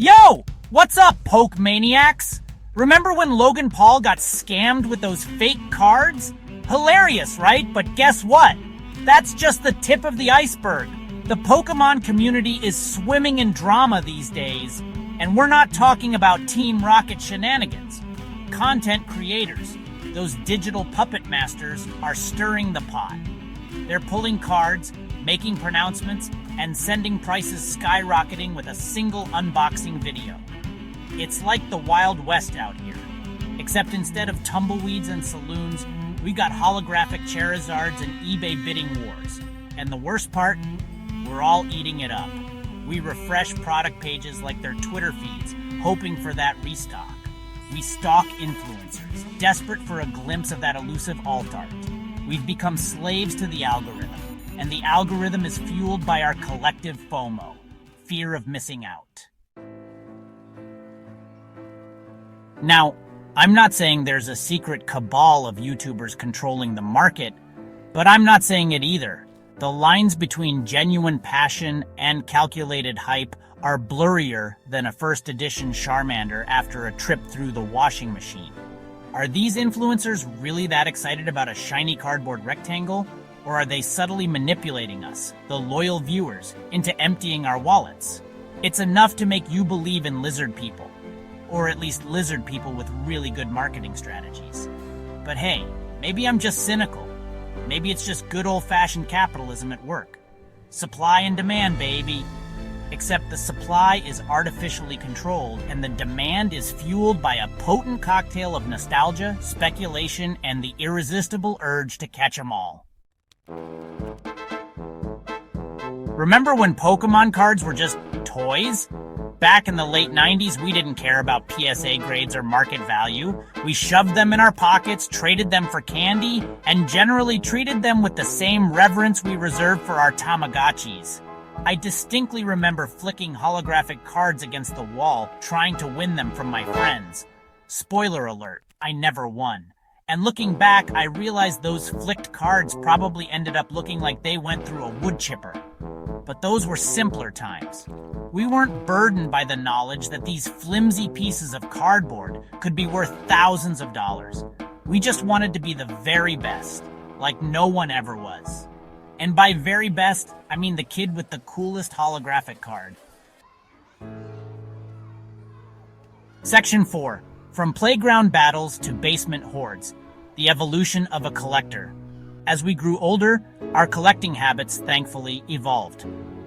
Yo! What's up, poke maniacs? Remember when Logan Paul got scammed with those fake cards? Hilarious, right? But guess what? That's just the tip of the iceberg. The Pokemon community is swimming in drama these days, and we're not talking about Team Rocket shenanigans. Content creators, those digital puppet masters, are stirring the pot. They're pulling cards, making pronouncements, and sending prices skyrocketing with a single unboxing video. It's like the Wild West out here, except instead of tumbleweeds and saloons, we got holographic Charizards and eBay bidding wars. And the worst part, we're all eating it up. We refresh product pages like their Twitter feeds, hoping for that restock. We stalk influencers, desperate for a glimpse of that elusive alt art. We've become slaves to the algorithm, and the algorithm is fueled by our collective FOMO, fear of missing out. Now, I'm not saying there's a secret cabal of YouTubers controlling the market, but I'm not saying it either. The lines between genuine passion and calculated hype are blurrier than a first edition Charmander after a trip through the washing machine. Are these influencers really that excited about a shiny cardboard rectangle? Or are they subtly manipulating us, the loyal viewers, into emptying our wallets? It's enough to make you believe in lizard people. Or at least lizard people with really good marketing strategies. But hey, maybe I'm just cynical. Maybe it's just good old-fashioned capitalism at work. Supply and demand, baby. Except the supply is artificially controlled and the demand is fueled by a potent cocktail of nostalgia, speculation, and the irresistible urge to catch 'em all. Remember when Pokemon cards were just toys? Back in the late 90s, we didn't care about PSA grades or market value. We shoved them in our pockets, traded them for candy, and generally treated them with the same reverence we reserved for our Tamagotchis. I distinctly remember flicking holographic cards against the wall, trying to win them from my friends. Spoiler alert, I never won. And looking back, I realized those flicked cards probably ended up looking like they went through a wood chipper. But those were simpler times. We weren't burdened by the knowledge that these flimsy pieces of cardboard could be worth thousands of dollars. We just wanted to be the very best, like no one ever was. And by very best, I mean the kid with the coolest holographic card. Section 4. From playground battles to basement hoards. The evolution of a collector. As we grew older, our collecting habits, thankfully, evolved.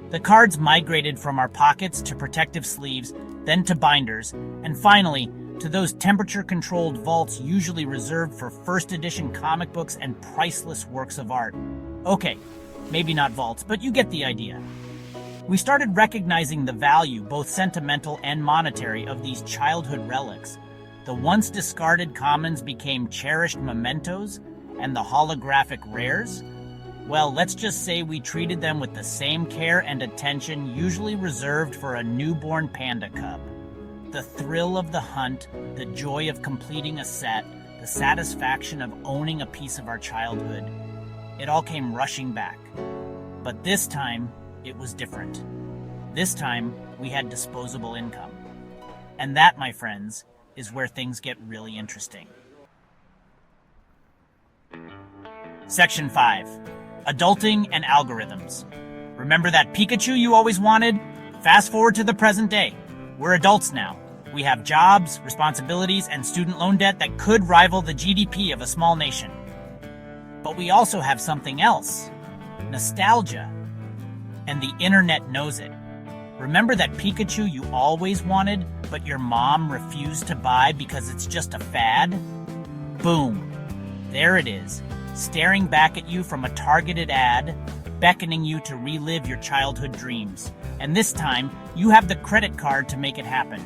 The cards migrated from our pockets to protective sleeves, then to binders, and finally, to those temperature-controlled vaults usually reserved for first edition comic books and priceless works of art. Okay, maybe not vaults, but you get the idea. We started recognizing the value, both sentimental and monetary, of these childhood relics. The once discarded commons became cherished mementos, and the holographic rares? Well, let's just say we treated them with the same care and attention usually reserved for a newborn panda cub. The thrill of the hunt, the joy of completing a set, the satisfaction of owning a piece of our childhood, it all came rushing back. But this time, it was different. This time, we had disposable income. And that, my friends, is where things get really interesting. Section 5. Adulting and algorithms. Remember that Pikachu you always wanted? Fast forward to the present day. We're adults now. We have jobs, responsibilities, and student loan debt that could rival the GDP of a small nation. But we also have something else. Nostalgia. And the internet knows it. Remember that Pikachu you always wanted, but your mom refused to buy because it's just a fad? Boom. There it is, staring back at you from a targeted ad, beckoning you to relive your childhood dreams. And this time, you have the credit card to make it happen.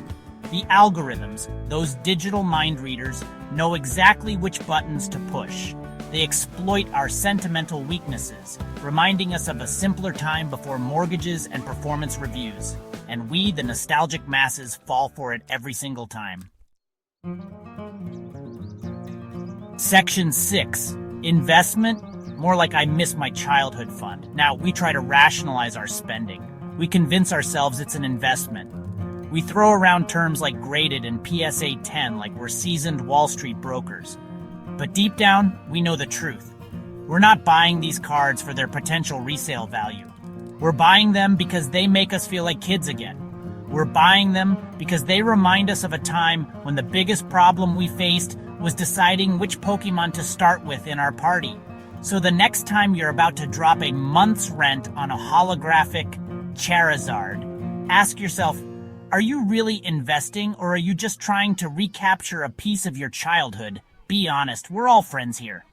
The algorithms, those digital mind readers, know exactly which buttons to push. They exploit our sentimental weaknesses, reminding us of a simpler time before mortgages and performance reviews. And we, the nostalgic masses, fall for it every single time. Section 6. Investment? More like I miss my childhood fund. Now, we try to rationalize our spending. We convince ourselves it's an investment. We throw around terms like graded and PSA 10 like we're seasoned Wall Street brokers. But deep down, we know the truth. We're not buying these cards for their potential resale value. We're buying them because they make us feel like kids again. We're buying them because they remind us of a time when the biggest problem we faced was deciding which Pokemon to start with in our party. So the next time you're about to drop a month's rent on a holographic Charizard, ask yourself, are you really investing or are you just trying to recapture a piece of your childhood? Be honest, we're all friends here.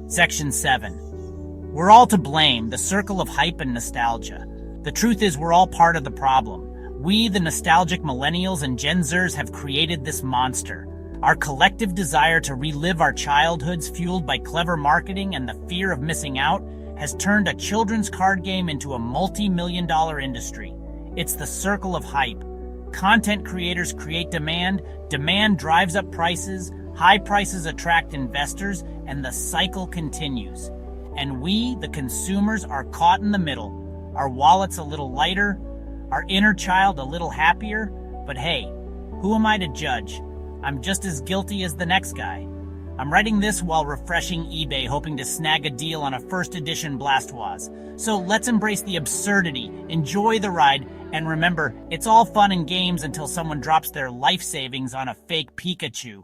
Section 7. We're all to blame, the circle of hype and nostalgia. The truth is we're all part of the problem. We, the nostalgic millennials and Gen Zers, have created this monster. Our collective desire to relive our childhoods, fueled by clever marketing and the fear of missing out, has turned a children's card game into a multi-million-dollar industry. It's the circle of hype. Content creators create demand, demand drives up prices, high prices attract investors, and the cycle continues. And we, the consumers, are caught in the middle. Our wallets a little lighter, our inner child a little happier, but hey, who am I to judge? I'm just as guilty as the next guy. I'm writing this while refreshing eBay, hoping to snag a deal on a first edition Blastoise. So let's embrace the absurdity, enjoy the ride, and remember, it's all fun and games until someone drops their life savings on a fake Pikachu.